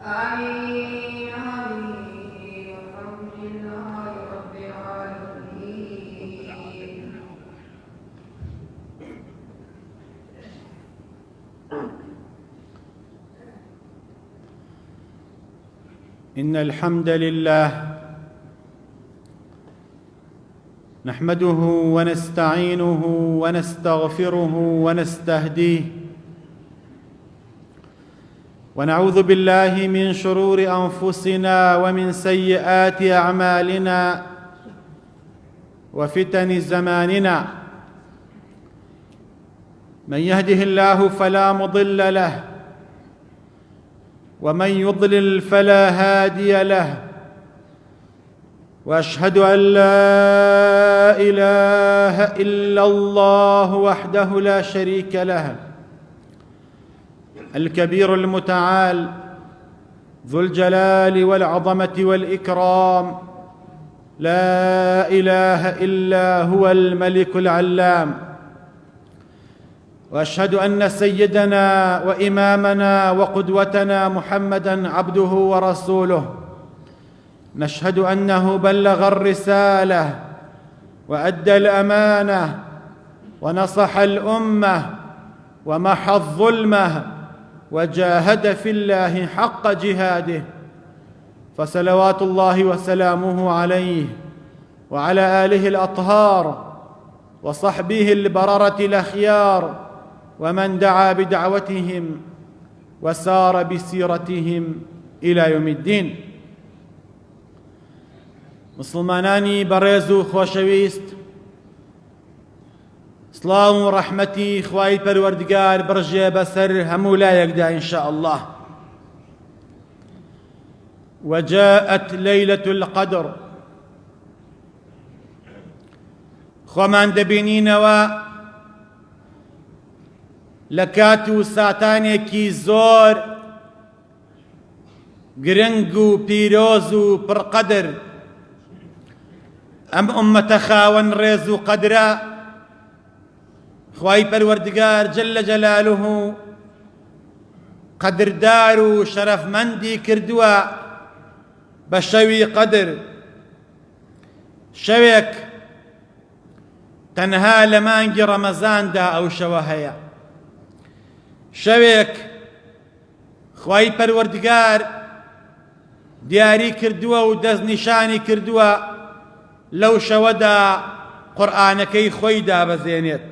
آمين آمين والحمد لله رب العالمين. إن الحمد لله نحمده ونستعينه ونستغفره ونستهديه، ونعوذ بالله من شرور أنفسنا ومن سيئات أعمالنا وفتن زماننا. من يهده الله فلا مضل له، ومن يضلل فلا هادي له، واشهد ان لا اله الا الله وحده لا شريك له، الكبير المتعال ذو الجلال والعظمه والاكرام، لا اله الا هو الملك العلام. واشهد ان سيدنا وامامنا وقدوتنا محمدا عبده ورسوله، نشهد انه بلغ الرساله وادى الامانه ونصح الامه ومحى الظلمه وجاهد في الله حق جهاده، فصلوات الله وسلامه عليه وعلى اله الاطهار وصحبه البرره الاخيار، ومن دعا بدعوتهم وسار بسيرتهم الى يوم الدين. مسلمانانی بەڕێز و خۆشەویست، سڵاو و ڕەحمەتی خوای پەروەردگار بڕژێ بەسەر هەموو لایەکدا ئینشاء الله. وجاءت ليلة القدر، خۆمان دەبینینەوە لە کات و ساتانێکی زۆر گرنگ و پیرۆز و پڕقەدر. ئەم ئومەتە خاوەن ڕێز و قەدرە خوای پەروەردگار جەلە جەلالوه قەدردار و شەرەفمەندی کردووە بە شەوی قەدر، شەوێک تەنها لە مانگی ڕەمەزاندا ئەو شەوە هەیە، شەوێک خوای پەروەردگار دیاری کردووە و دەستنیشانی کردووە لەو شەوەدا قورئانەکەی خۆی دابەزێنێت.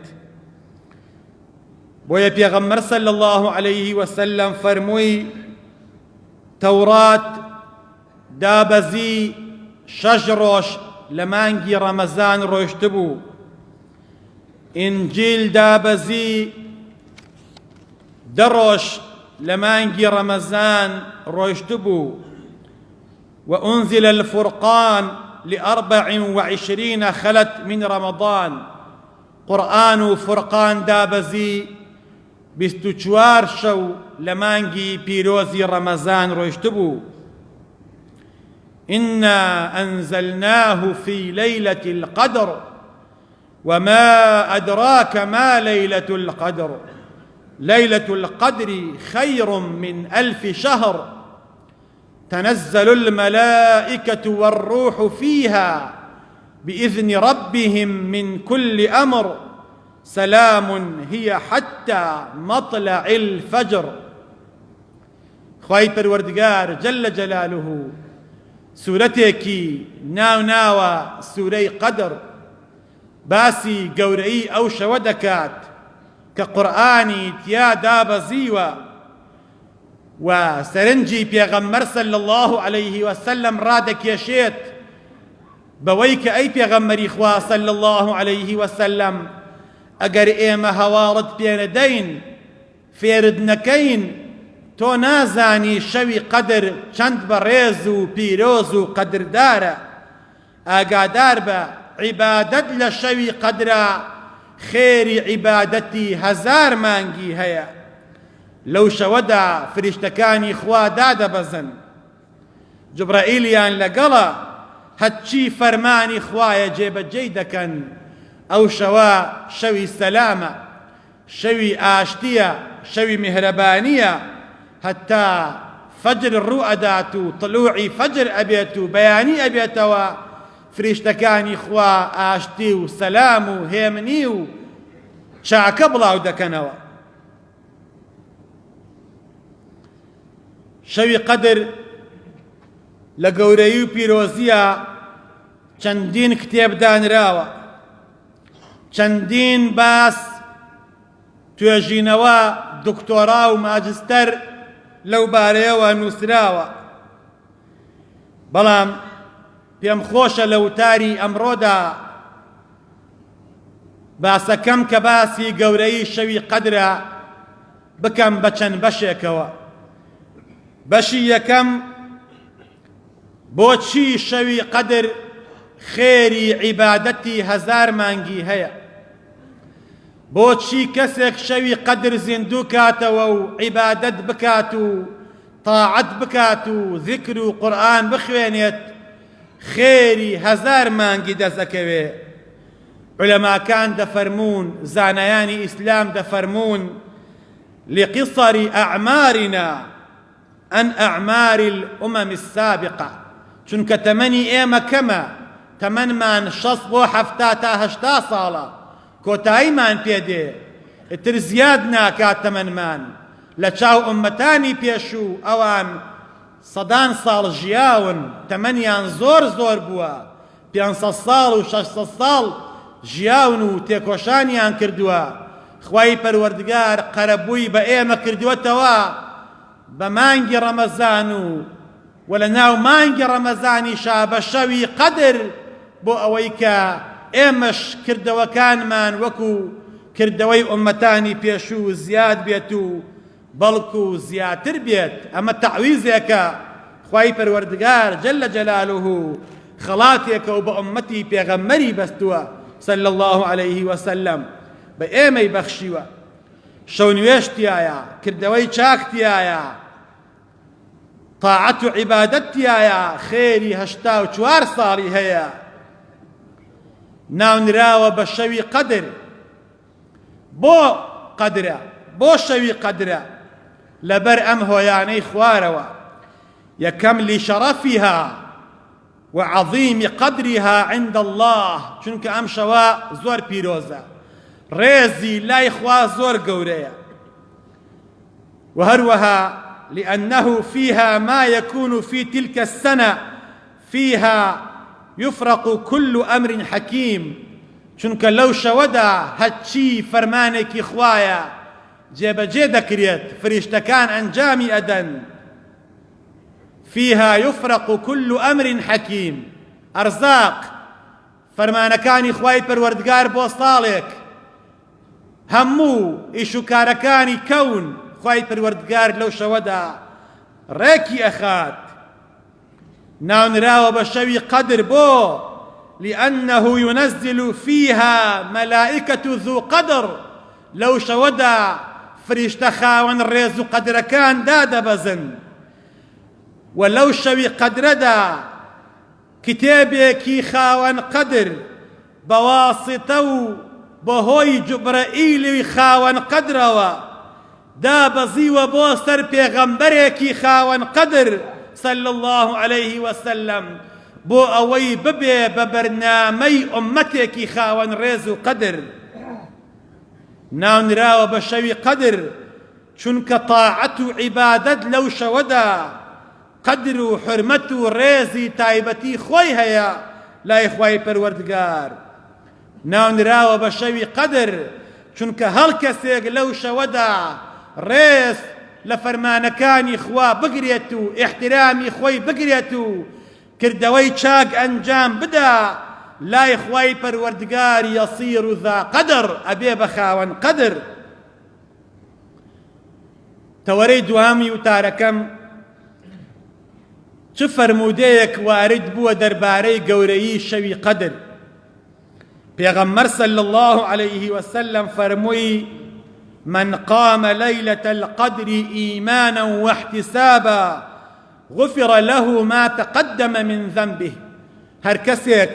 بۆیە پێغەمبەر صلی الله عليه وسلم فەرمووی تەورات دابەزی 6 ڕۆژ لە مانگی ڕەمەزان ڕۆیشتبوو، ئینجیل دابەزی 10 ڕۆژ لە مانگی ڕەمەزان ڕۆیشتبوو، وأنزل الفرقان ل24 خلت من رمضان. قرآن و فرقان دابەزی 24 شەو لە مانگی پیرۆزی ڕەمەزان ڕۆیشتبوو. إنا أنزلناه في ليلة القدر وما أدراك ما ليلة القدر ليلة القدر خير من 1000 شهر تنزل الملائكة والروح فيها بإذن ربهم من كل أمر سلام هي حتى مطلع الفجر. خوای پەروەردگار جەلە جەلالوه سوورەتێکی ناوە سوورەی قەدر باسی گەورەی ئەو شەوە دەکات کە قورئانی تیا دابەزیوە و سەرنجی پێغەمبەر صلی الله عليه وسلم ڕادەکێشێت بەوەی کە ئەی پێغەمبەری خوا صلی الله عليه وسلم ئەگەر ئێمە هەواڵت پێ نەدەین فێرت نەکەین تۆ نازانی شەوی قەدر چەند بەڕێز و پیرۆز و قەدردارە، ئاگادار بە عیبادەت لە شەوی قەدرە خێری عیبادەتی 1000 مانگی هەیە. لەو شەوەدا فریشتەکانی خوا دادەبەزن، جوبرائیلیان لەگەڵە هەرچی فەرمانی خوایە جێبەجێی دەکەن. ئەو شەوە شەوی سەلامە، شەوی ئاشتیە، شەوی میهرەبانیە، هەتا فجر ڕوئەدات و طلوعی فجر ئەبێت و بەیانی ئەبێتەوە فریشتەکانی خوا ئاشتی و سەلام و هێمنی و چاکە بڵاو دەکەنەوە. شەوی قەدر لە گەورەی و پیرۆزیە چەندین کتێب دانراوە، چەندین باس توێژینەوە دکتۆرا و ماجستەر لەو بارەیەوە نووسراوە، بەڵام پێم خۆشە لە وتاری ئەمڕۆدا باسەکەم کە باسی گەورەی شەوی قەدرە بکەم بە چەند بەشێکەوە. بەشی یەکەم بۆچی شەوی قەدر خێری عیبادەتی هەزار مانگی هەیە، بۆچی کەسێک شەوی قەدر زیندوو کاتەوە و عیبادەت بکات و تاعەت بکات و ذیکر و قورئان بخوێنێت خێری هەزار مانگی دەستەکەوێ. علەماکان دەفەرمون، زانایانی ئیسلام دەفەرمون لقصر أعمارنا عن أعمار الأمم السابقة، چونکە تەمەنی ئێمە کەمە، تەمەنمان 60 بۆ 70 تا 80 ساڵە، کۆتاییمان پێدێ، ئیتر زیاد ناکات تەمەنمان. لە چاو ئوممەتانی پێشوو ئەوان سەدان ساڵ ژیاون، تەمەنیان زۆر زۆر بووە، 500 ساڵ و 600 ساڵ ژیاون و تێکۆشانیان کردووە. خوای پەروەردگار قەرەبووی بە ئێمە کردووەتەوە بە مانگی ڕەمەزان و لە ناو مانگی ڕەمەزانیشا بە شەوی قەدر بۆ ئەوەی کە ئێمەش کردەوەکانمان وەکو کردەوەی ئوممەتانی پێشوو زیاد بێت و بەڵکو زیاتر بێت. ئەمە تەعویزێکە خوای پەروەردگار جەلە جەلالوه خەڵاتێکە و بە ئوممەتی پێغەمبەری بەستووە صلی الله عليه وسلم، بە ئێمەی بەخشیوە. شەو نوێش تایە، کردەوەی چاک تایە، تاعەت و عیبادەت تایە، خێری 84 ساڵی هەیە. ناونراوە بە شەوی قەدر. بۆ قەدرە، بۆ شەوی قەدرە؟ لەبەر ئەم هۆیانەی خوارەوە. یەکەم لشەرەفیها وعظیم قەدریها عند الله، چونکە ئەم شەوە زۆر پیرۆزە، ڕێزی لای خوا زۆر گەورەیە. وهروەها لأنه فيها ما يكون في تلك السنة فيها يفرق كل أمر حكيم، چونکە لەو شەوەدا هەرچی فەرمانێکی خوایە جێبەجێ دەکرێت، فریشتەکان ئەنجامی ئەدەن. فيها يفرق كل أمر حكيم، ئەرزاق فەرمانەکانی خوای پەروەردگار بۆ ساڵێک، هەموو ئیش و کارەکانی کەون خوای پەروەردگار لەو شەوەدا ڕێکی ئەخات. ناونراوە بە شەوی قەدر بۆ لأنه ينزل فيها ملائكة ذو قدر، لەو شەوەدا فریشتە خاوەن ڕێز و قەدرەکان دادەبەزن. و لەو شەوی قەدرەدا کتێبێکی خاوەن قەدر بەواسطە و بەهۆی جوبرەئیلی خاوەن قەدرەوە دابەزیوە بۆ سەر پێغەمبەرێکی خاوەن قەدر صلی الله عليه وسلم، بۆ ئەوەی ببێ بە بەرنامەی ئوممەتێکی خاوەن ڕێز و قەدر. ناونراوە بە شەوی قەدر چونکە تاعەت و عیبادەت لەو شەوەدا قەدر و حرمەت و ڕێزی تایبەتی خۆی هەیە لای خوای پەروەردگار. ناونراوە بە شەوی قەدر چونکە هەڵ کەسێک لەو شەوەدا ڕێز لە فەرمانەکانی خوا بگرێت و ئیحترامی خۆی بگرێت و کردەوەی چاک ئەنجام بدا، لای خوای پەروەردگار یەسیر ذا قەدر، ئەبێ بە خاوەن قەدر. تەوەرەی دوهەمی وتارەکەم چ فەرموودەیەک وارد بووە دەربارەی گەورەیی شەوی قەدر. پێغەمبەر صلی الله عليه وسلم فەرمووی من قام ليلة القدر إيمانا واحتسابا غفر له ما تقدم من ذنبه. هەر کەسێک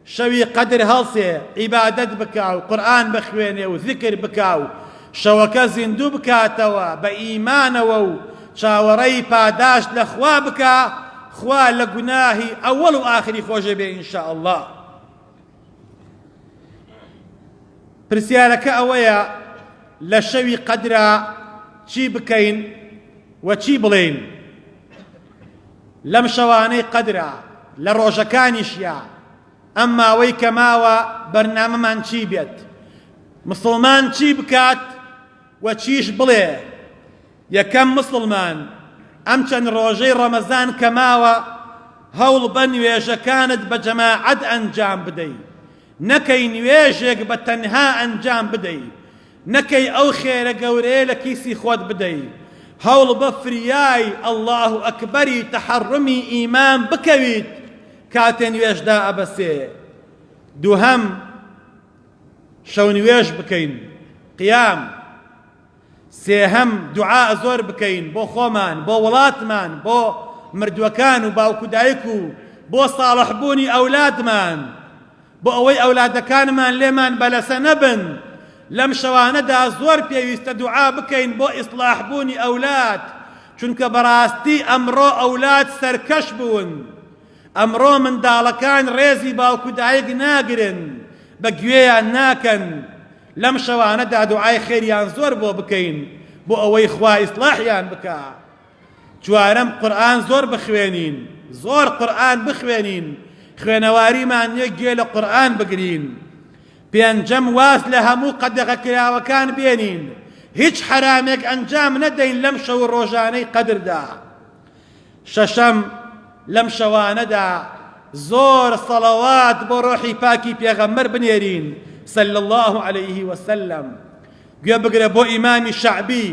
شەوی قەدر هەڵسێ، عیبادەت بکا و قورئان بخوێنێ و ذیکر بکا و شەوەکە زیندوو بکاتەوە بە ئیمانەوە و چاوەڕێی پاداش لە خوا بکە خوا لە گوناهی ئەوەڵ و ئاخری خۆشە بێ ئینشاء الله. پرسیارەکە ئەوەیە لە شەوی قەدرە چی بکەین و چی بڵێین؟ لەم شەوانەی قەدرە لە ڕۆژەکانیشیە ئەم ماوەی کە ماوە بەرنامەمان چی بێت، مسڵمان چی بکات و چیش بڵێ؟ یەکەم مسڵمان ئەم چەند ڕۆژەی ڕەمەزان کە ماوە هەوڵ بە نوێژەکانت بە جەماعەت ئەنجام بدەی، نەکەی نوێژێک بە تەنها ئەنجام بدەی، نەکەی ئەو خێرە گەورەیە لە کیسی خۆت بدەی، هەوڵ بە فریای ئەڵڵاه ئەکبەری تەحەڕمی ئیمان بکەویت کاتێ نوێژدا ئەبەسێ. دووهەم شەو نوێژ بکەین قیام. سێهەم دوعا زۆر بکەین بۆ خۆمان، بۆ وڵاتمان، بۆ مردووەکان و باوکو دایک و بۆ ساڵحبوونی ئەولادمان، بۆ ئەوەی ئەولادەکانمان لێمان بەلەسە نەبن. لەم شەوانەدا زۆر پێویستە دوعا بکەین بۆ ئیسلاحبوونی ئەولاد، چونکە بەڕاستی ئەمڕۆ ئەولاد سەرکەش بوون. ئەمڕۆ منداڵەکان ڕێزی باوکو دایک ناگرن، بە گوێیان ناکەن. لەم شەوانەدا دوعای خێریان زۆر بۆ بکەین بۆ ئەوەی خوا ئیسلاحیان بکە. چوارەم قورئان زۆر بخوێنین، زۆر قورئان بخوێنین، خوێنەواریمان یەک گوێ لە قورئان بگرین. پێنجەم واز لە هەموو قەدەغەکراوەکان بێنین، هیچ حرامێک ئەنجام نەدەین لەم شەو ڕۆژانەی قەدردا. شەشەم لەم شەوانەدا زۆر سەڵەوات بۆ ڕۆحی پاکی پێغەمبەر بنێرین صلى الله عليه وسلم. گوێ بگرە بۆ ئیمامی شەعبی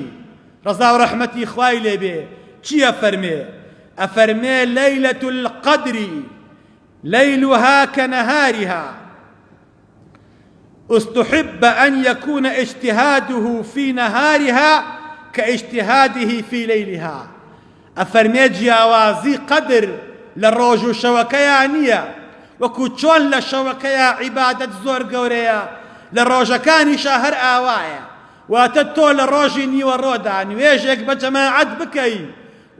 ڕەزا و ڕەحمەتی خوای لێبێ چی ئەفەرمێ؟ ئەفەرمێ لەیلەة القەدر ليلها كنهارها استحب أن يكون اجتهاده في نهارها كاجتهاده في ليلها. ئەفەرمێ جیاوازی قەدر لە ڕۆژ و شەوەکەیان نییە، وەکو چۆن لە شەوەکەیە عیبادەت زۆر گەورەیە لە ڕۆژەکانیشە هەر ئاوایە. واتە تۆ لە ڕۆژی نیوەڕۆدا نوێژێک بە جەماعەت بکەی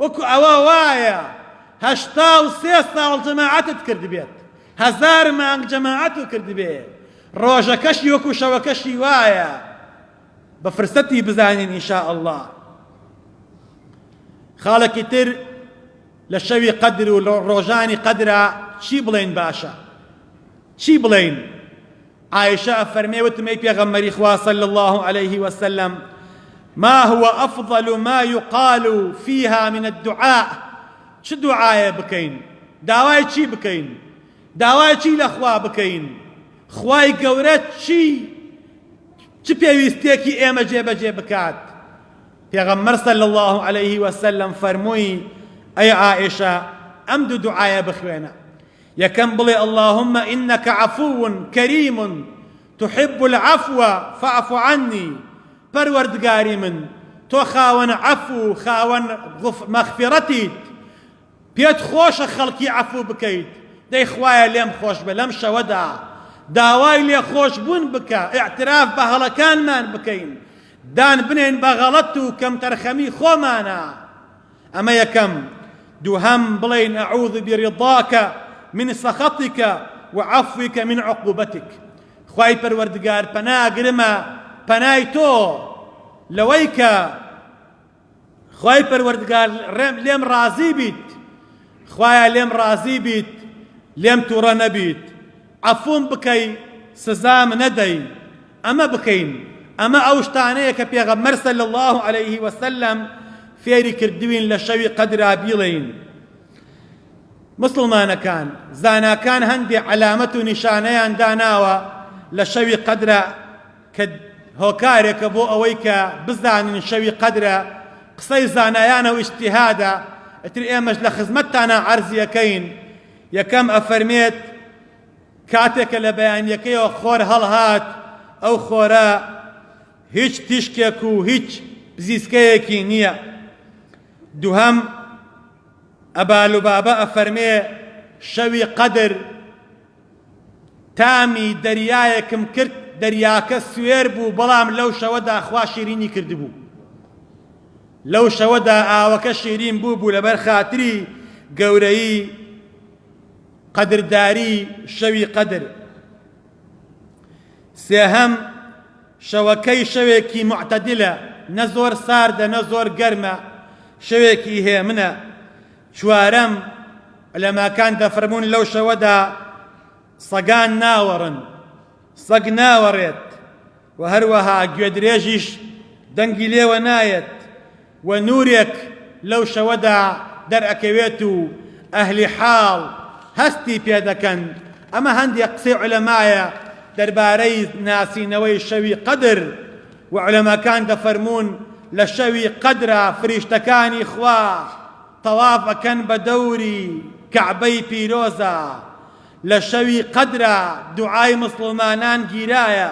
وەکو ئەوە وایە 83 ساڵ جەماعەتت کرد بێت، 1000 مانگ جەماعەت کرد بێت، ڕۆژەکەشی وەکو شەوەکەشی وایە. بە فرسەتی بزانین ئینشاء الله. خاڵێکی تر لە شەوی قەدر و ڕۆژانی قەدرە چی بڵێن باشە؟ چی بڵێن؟ عائشة أفرمي وتمي بيغمري خوا صلى الله عليه وسلم ما هو أفضل ما يقال فيها من الدعاء؟ چه دعاء بكين؟ داواي چی بكين؟ داواي چی لخوا بكين؟ خواي گەورە چی پێویستێکی ئێمە جێبەجێ بکات؟ پێغەمبەر صلى الله عليه وسلم فەرمووی ئەی عائشە ئەم دوو دعایە بخوێنە. یەکەم بڵێ اللهم إنك عفو كريم تحب العفو فاعف عني. پەروەردگاری من تۆ خاوەن عەفو خاوەن مەغفرەتیت، پێت خۆشە خەڵکی عەفو بکەیت. دەی خوایە لێم خۆش بە لەم شەوەدا داوای لێ خۆشبوون بکە، ئیعتراف بە هەڵەکانمان بکەین، دان بنێن بە غەڵەت و کەمتەرخەمی خۆمانە. ئەمە یەکەم. دووهەم بڵێن ئەعوذ برضاك من سخطك وعفوك من عقوبتك. خوای پەروەردگار پەناگرمە پەنای تۆ لەوەی کە خوای پەروەردگار لێم ڕازی بیت، خوایە لێم ڕازی بیت، لێم تووڕە نەبیت، عەفوم بکەی، سزام نەدەی. ئەمە بکەین. ئەمە ئەو شتانەیە کە پێغەمبەر صلی الله عليه وسلم فێری کردوین لە شەوی قەدرا بیڵێین. مسلمانەکان زاناکان هەندێک عەلامەت و نیشانەیان داناوە لە شەوی قەدرە کە هۆکارێکە بۆ ئەوەی کە بزانین شەوی قەدرە. قسەی زانایانە و ئیجتیهادە، ئەتر ئێمەش لە خزمەتتانە عەرزیەکەین. یەکەم ئەفەرمێت کاتێکە لە بەیانیەکەیەوە خۆر هەڵهات ئەو خۆرە هیچ تیشکێک و هیچ بزیسکەیەکی نییە. دووهەم ئەبالوبابە ئەفەرمێ شەوی قەدر تامی دەریایەکم کرد، دەریاکە سوێر بوو بەڵام لەو شەوەدا خوا شیرینی کردبوو. لەو شەوەدا ئاوەکە شیرین بوو لەبەر خاتری گەورەی قەدرداری شەوی قەدر. سێهەم شەوەکەی شەوێکی معتەدلە، نە زۆر ساردە نە زۆر گەرمە، شەوێکی هێمنە. چوارەم عولەماکان دەفەرموون لەو شەوەدا سەگان ناوەڕن، سەگ ناوەڕێت، و هەروەها گوێدرێژیش دەنگی لێوە نایەت، و نورێک لەو شەوەدا دەرئەکەوێت و ئەهلی حاڵ هەستی پێ دەکەن. ئەمە هەندێک قسەی عولەمایە دەربارەی ناسینەوەی شەوی قەدر. و عولەماکان دەفەرموون لە شەوی قەدرە فریشتەکانی خوا تەواف ئەکەن بە دەوری کەعبەی پیرۆزە. لە شەوی قەدرە دوعای مسلمانان گیرایە،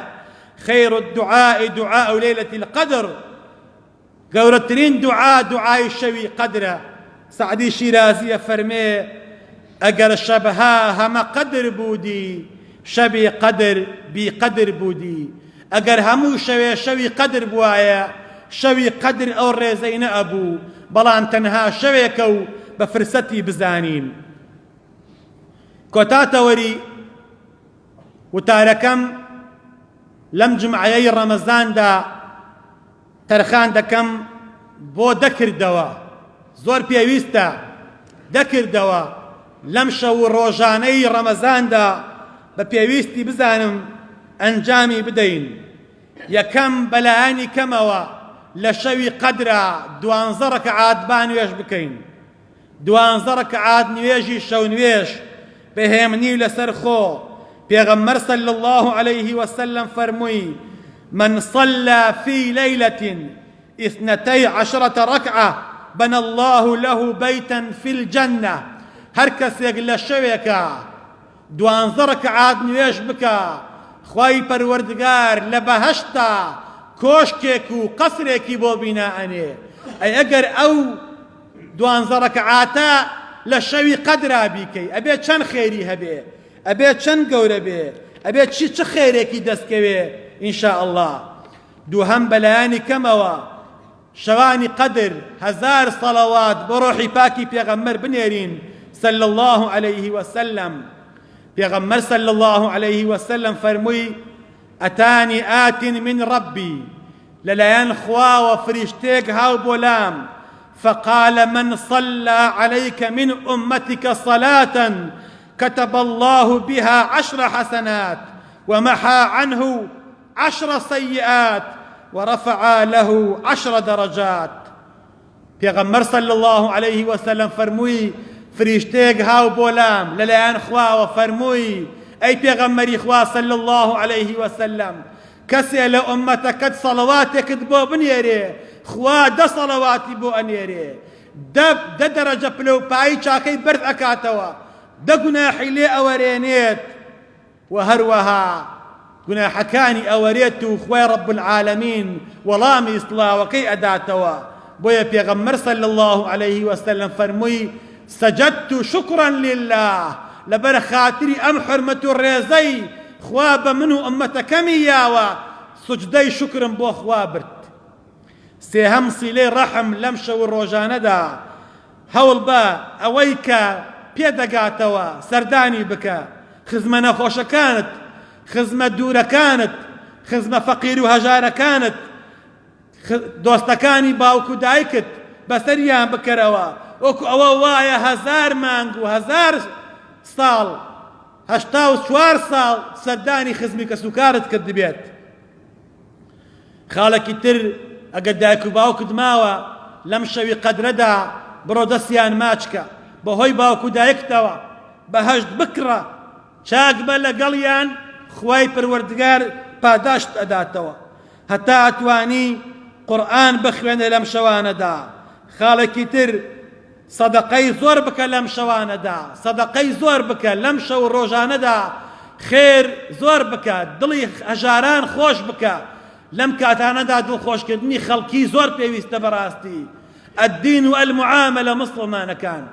خەیر الدعاء دعاء ليلة القدر، گەورەترین دوعا دوعای شەوی قەدرە. سعدی شیرازیە فەرمێ ئەگەر شەبها هەمە قەدر بوودی، شەبی قەدر بی قەدر بوودی. ئەگەر هەموو شەوێ شەوی قەدر بوایە، شەوی قەدر ئەو ڕێزەی نەئەبوو، بەڵام تەنها شەوێکە و بە فرسەتی بزانین. کۆتاتەوەری وتارەکەم لەم جمعەیەی ڕەمەزاندا تەرخان دەکەم بۆ دەکردەوە، زۆر پێویستە دەکردەوە لەم شەو ڕۆژانەی ڕەمەزاندا بە پێویستی بزانم ئەنجامی بدەین. یەکەم بەلایانی کەمەوە لە شەوی قەدرە 12 ڕەکەعات با نوێژ بکەین، 12 ڕەکەعات نوێژی شەو نوێژ بەهێمنی و لەسەر خۆ. پێغەمبەر صلی الله عليه وسلم فەرمووی من صلى في ليلة 12 ركعة بنى الله له بيتا في الجنة. هەر کەسێک لە شەوێکە 12 ڕەکەعات نوێژ بکە، خوای پەروەردگار لە بەهەشتا کۆشکێک و قەسرێکی بۆ بینائەنێ. ئەی ئەگەر ئەو 12 ڕەکەعاتە لە شەوی قەدرا بیکەی، ئەبێ چەند خێری هەبێ، ئەبێ چەند گەورە بێ، ئەبێ چ خێرێکی دەستکەوێ ئینشاء الله. دووهەم بەلایانی کەمەوە شەوانی قەدر 1000 سەڵەوات بۆ ڕۆحی پاکی پێغەمبەر بنێرین صلى الله عليه وسلم. پێغەمبەر صلى الله عليه وسلم فەرمووی ئەتانی ئاتین من ربی، لەلایەن خواوە فریشتێک هاو بۆ لام، فقال من صلى عليك من أمتك صلاة كتب الله بها 10 حسنات ومحى عنه 10 سيئات ورفع له 10 درجات. پێغەمبەر صلى الله عليه وسلم فەرمووی فریشتێک هاو بۆ لام لەلایەن خواوە، فەرمووی ئەی پێغەمبەری خوا صلى الله عليه وسلم، کەسێ لە ئومەتەکەت سەڵەواتێکت بۆ بنێرێ، خوا 10 سەڵەواتی بۆ ئەنێرێ، 10 دەرەجە پلەپایی چاکەی بەرز ئەکاتەوە، 10 گوناحی لێ ئەوەرێنێت، و هەروەها گوناحەکانی ئەوەرێت و خوای رب العالمین وەڵامی ئیسڵاوەکەی ئەداتەوە. بۆیە پێغەمبەر صلى الله عليه وسلم فەرمووی سجدت شكرا لله، لەبەر خاتری ئەم حرمەت و ڕێزەی خوا بە من و ئومەتەکەمی یاوە، سوجدەی شکرم بۆ خوا برد. سێهەم سیلەی ڕەحم لەم شەو ڕۆژانەدا هەوڵ بە ئەوەی کە پێدەگاتەوە سەردانی بکە، خزمە نەخۆشەکانت، خزمە دوورەکانت، خزمە فەقیر و هەژارەکانت، دۆستەکانی باوک و دایکت بەسەریان بکەرەوە، وەکو ئەوە وایە 1000 مانگ و 1000 ساڵ 84 ساڵ سەردانی خزمی کەسوکارت کرد بێت. خاڵێکی تر ئەگەر دایک و باوکت ماوە لەم شەوی قەدرەدا بڕۆ دەستیان ماچکە، بەهۆی باوک و دایکتەوە بەهەشت بکڕە، چاک بە لەگەڵیان، خوای پەروەردگار پاداشت ئەداتەوە. هەتا ئەتوانی قورئان بخوێنە لەم شەوانەدا. خاڵێکی تر سەدەقەی زۆر بکە لەم شەوانەدا، سەدەقەی زۆر بکە لەم شەو ڕۆژانەدا، خێر زۆر بکە، دڵی هەژاران خۆش بکە. لەم کاتانەدا دڵخۆشکردنی خەڵکی زۆر پێویستە بەڕاستی. الدین و المعاملە مسلمانەکان،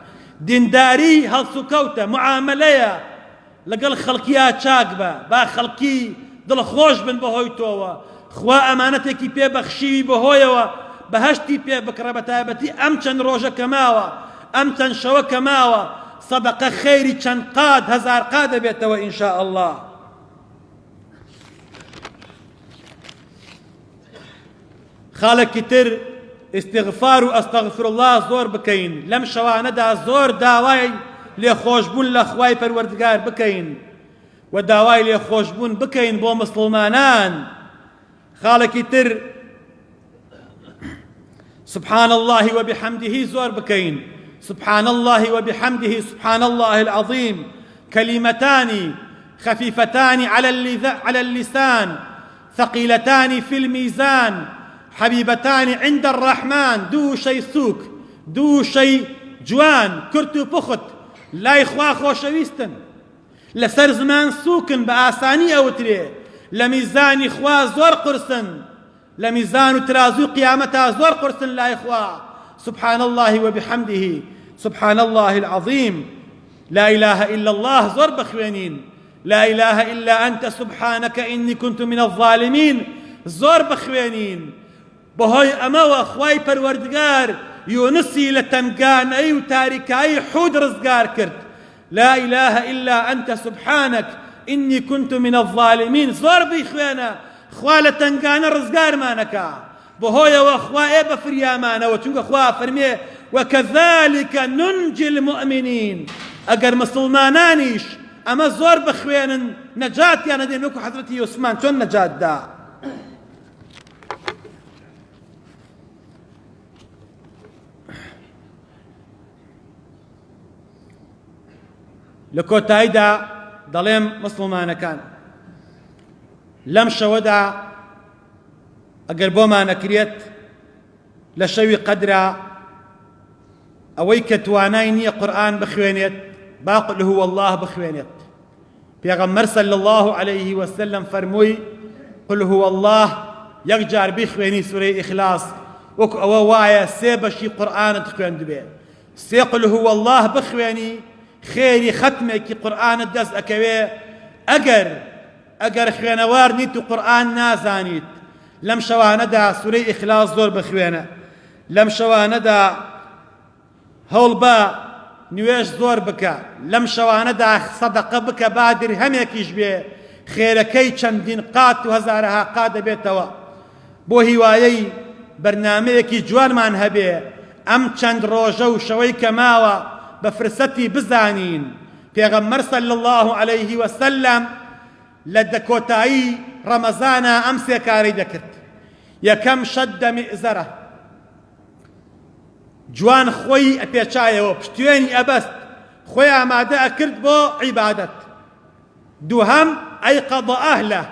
دینداری هەڵسوکەوتە، معاملەیە لەگەڵ خەڵکییا چاک بە، با خەڵکی دڵخۆش بن بەهۆی تۆوە، خوا ئەمانەتێکی پێبەخشیوی بەهۆیەوە بەهەشتی پێ بکڕە بە تایبەتی ئەم چەند ڕۆژە کەماوە ئەم چەند شەوە کەماوە سەدەقە خەیری چەند قاد هەزار قاد دەبێتەوە ئینشاء الله. خاڵێکی تر استغفار و ئەستەغفر الله زۆر بکەین لەم شەوانەدا زۆر داوای لێخۆشبوون لە خوای پەروەردگار بکەین و داوای لێخۆشبوون بکەین بۆ مسلمانان. خاڵێکی تر سبحان الله وبحمده زۆر بکەین سبحان الله وبحمده سبحان الله العظيم كلمتان خفيفتان على اللسان ثقيلتان في الميزان حبيبتان عند الرحمن دوو شەی سووک دوو شەی جوان کورت و پوخت لای خوا خۆشەویستن لەسەر زمان سووکن بە ئاسانی ئەوترێ لە میزانی خوا زۆر قورسن لە میزان و ترازوو قیامەتا زۆر قورسن لای خوا. سبحان الله وبحمده سبحان الله العظيم لا إله إلا الله زۆر بخوێنین لا إله إلا أنت سبحانك إني كنت من الظالمين زۆر بخوێنین بەهۆی ئەمەوە خوای پەروەردگار یونسی لە تەنگانەی و تاریکایی حود ڕزگار کرد. لا إله إلا أنت سبحانك إني كنت من الظالمين زۆر بیخوێنە خوا لە تەنگانە ڕزگارمانەکە بەهۆیەوە خوا ئێ بە فریامانەوە چونکە خوا فەرمێ وكذلك ننجي المؤمنين ئەگەر مسلمانانیش ئەمە زۆر بخوێنن نەجاتیان ئەدەین وەکو حەزرەتی عوسمان چۆن نەجاتدا. لە کۆتاییدا دەڵێم مسلمانەکان لەم شەوەدا ئەگەر بۆمان نەکرێت لە شەوی قەدرا ئەوەی کە توانای نییە قورئان بخوێنێت با قل هو الله بخوێنێت. پێغەمبەر صلی الله عليه وسلم فەرمووی قل هو الله یەک جار بیخوێنی سورەی ئیخلاس وەکو ئەوە وایە سێ بەشی قورئانت خوێندبێ سێ قل هو الله بخوێنی خێری ختمێکی قورئانت دەست ئەکەوێ. ئەگەر خوێنەوار نیت و قورئان نازانیت لەم شەوانەدا سورەی ئیخلاس زۆر بخوێنە لەم شەوانەدا هەوڵ بە نوێژ زۆر بکە لەم شەوانەدا سەدەقە بکە با دیرهەمێکیش بێ خێرەکەی چەندین قات و هەزارەها قات دەبێتەوە بۆ هیوایەی بەرنامەیەکی جوانمان هەبێ ئەم چەند ڕۆژە و شەوەی کە ماوە بە فرسەتی بزانین. پێغەمبەر صلی الله عليه وسلم لە کۆتایی ڕەمەزانە ئەم سێ کارەی دەکرد. یەکەم شەدە میئزەرە جوان خۆی ئەپێچایەوە پشتوێنی ئەبەست خۆی ئامادە ئەکرد بۆ عیبادەت. دووهەم ئەیقەضە ئەهلە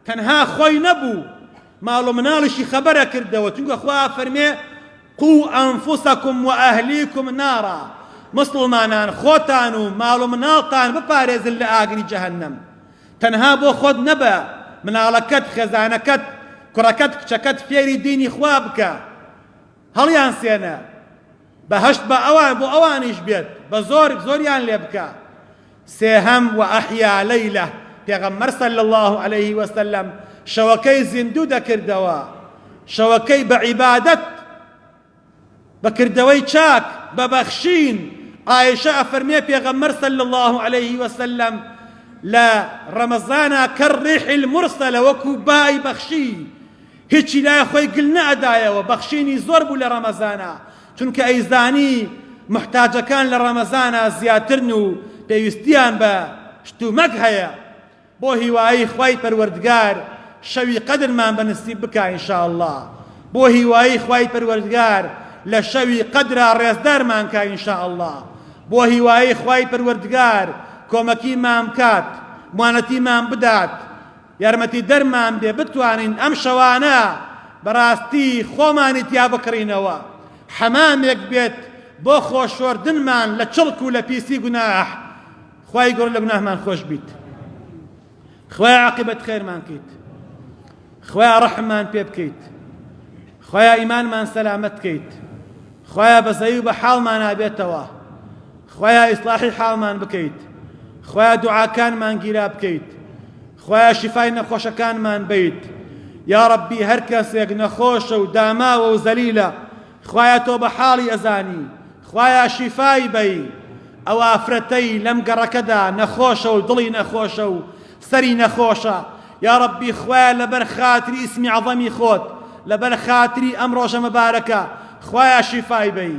تەنها خۆی نەبوو ماڵ و مناڵیشی خەبەرە کردەوە چونکە خوا فەرمێ قوو ئەنفوسەکم و ئەهلیکم نارا مسلمانان خۆتان و ماڵ و مناڵتان بپارێزن لە ئاگری جەهەنەم. تەنها بۆ خۆت نەبە مناڵەکەت خێزانەکەت کوڕەکەت کچەکەت فێری دینی خوا بکە هەڵیان سێنە بەهەشت بە ئەوان بۆ ئەوانیش بێت بە زۆریان لێ بکە. سێهەم و ئەحیا لەیلە پێغەمبەر صلی الله عليه وسلم شەوەکەی زیندوو دەکردەوە شەوەکەی بە عیبادەت بەکردەوەی چاک بە بەخشین. عایشە ئەفەرمێ پێغەمبەر صلی الله عليه وسلم لە ڕەمەزانە کەڕیح المرسەلە وەکو بای بەخشی هیچی لای خۆی گل نەئەدایەوە بەخشینی زۆر بوو لە ڕەمەزانە چونکە ئەیزانی محتاجەکان لە ڕەمەزانە زیاترن و پێویستیان بە شتومەک هەیە بۆ هیوایی خوای پەروەردگار شەوی قەدرمان بەنسیب بکە ئینشاء الله بۆ هیوایی خوای پەروەردگار لە شەوی قەدرا ڕێزدارمان کە ئینشاء الله بۆ هیوایی خوای پەروەردگار کۆمەکیمان بکات موانەتیمان بدات یارمەتی دەرمان بێ بتوانین ئەم شەوانە بەڕاستی خۆمانی تیا بکڕینەوە حەمامێک بێت بۆ خۆشۆردنمان لە چڵک و لە پیسی گوناح. خوای گەورە لە گوناحمان خۆش بیت خوای عاقبەت خێرمان کەیت خوای ڕەحممان پێ بکەیت خوای ئیمانمان سەلامەت کەیت خوای بەزەیی و بە حاڵمان ئابێتەوە خوای ئیسلاحی حاڵمان بکەیت خوای دوعاکانمان گیرا بکەیت خوای شیفای نەخۆشەکانمان بیت یا ڕەبی هەر کەسێک نەخۆشە و داماوە و زەلیلە خوایە تۆ بە حاڵی ئەزانی خوایە شیفای بەی ئەو ئافرەتەی لەم گەڕەکەدا نەخۆشە و دڵی نەخۆشە و سەری نەخۆشە یا ڕەبی خوایە لەبەر خاتری ئیسمی عەظەمی خۆت لەبەر خاتری ئەم ڕۆژە مەبارەکە خوایە شیفای بەی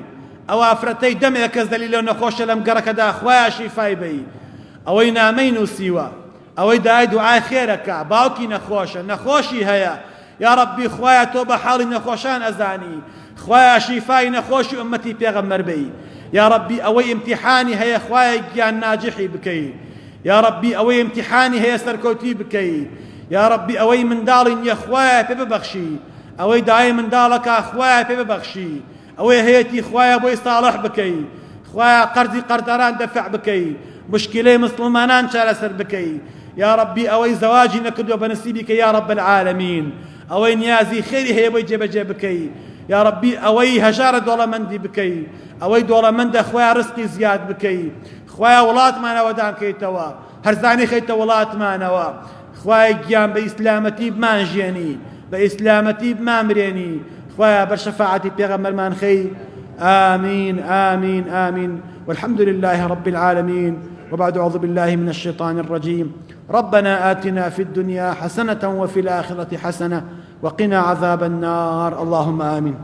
ئەو ئافرەتەی دەمێک کەس دەلیلە و نەخۆشە لەم گەڕەکەدا خوایە شیفای بەی ئەوەی نامەی نووسیوە ئەوەی داای دوعای خێرەکە باوکی نەخۆشە نەخۆشی هەیە یا ڕەبی خوایە تۆ بە حاڵی نەخۆشان ئەزانی خوایە شیفای نەخۆشی ئومەتی پێغەمبەر بەی یا ڕەبی ئەوەی ئیمتیحانی هەیە خوایە گیان ناجحی بکەی یا ڕەبی ئەوەی ئیمتیحانی هەیە سەرکەوتی بکەی یا ڕەبی ئەوەی منداڵی نییە خوایە پێ ببەخشی ئەوەی دایە منداڵەکە خوایە پێ ببەخشی ئەوەی هەیەتی خوایە بۆی ساڵح بکەی خوایە قەرزی قەردەران دەفع بکەی مشکلەی مسلمانان چارەسەر بکەی یا ڕەبی ئەوەی زەواجی نەکردووە بە نسیبی کە یا ڕەب العالەمین ئەوەی نیازی خێری هەیە بۆی جێبەجێ بکەی یا ڕەبی ئەوەی هەژارە دۆڵەمەندی بکەی ئەوەی دۆڵەمەندە خوایە ڕزقی زیاد بکەی خوایە وڵاتمانەوە دانکەیتەوە هەرزانی خەیتە وڵاتمانەوە خوایە گیان بە ئیسلامەتی بمانژێنی بە ئیسلامەتی بمامرێنی خوایە بەر شەفاعەتی پێغەمبەرمان خەی آمين آمين آمين والحمد لله رب العالمين وبعد أعوذ بالله من الشيطان الرجيم ربنا آتنا في الدنيا حسنة وفي الآخرة حسنة وقنا عذاب النار اللهم آمين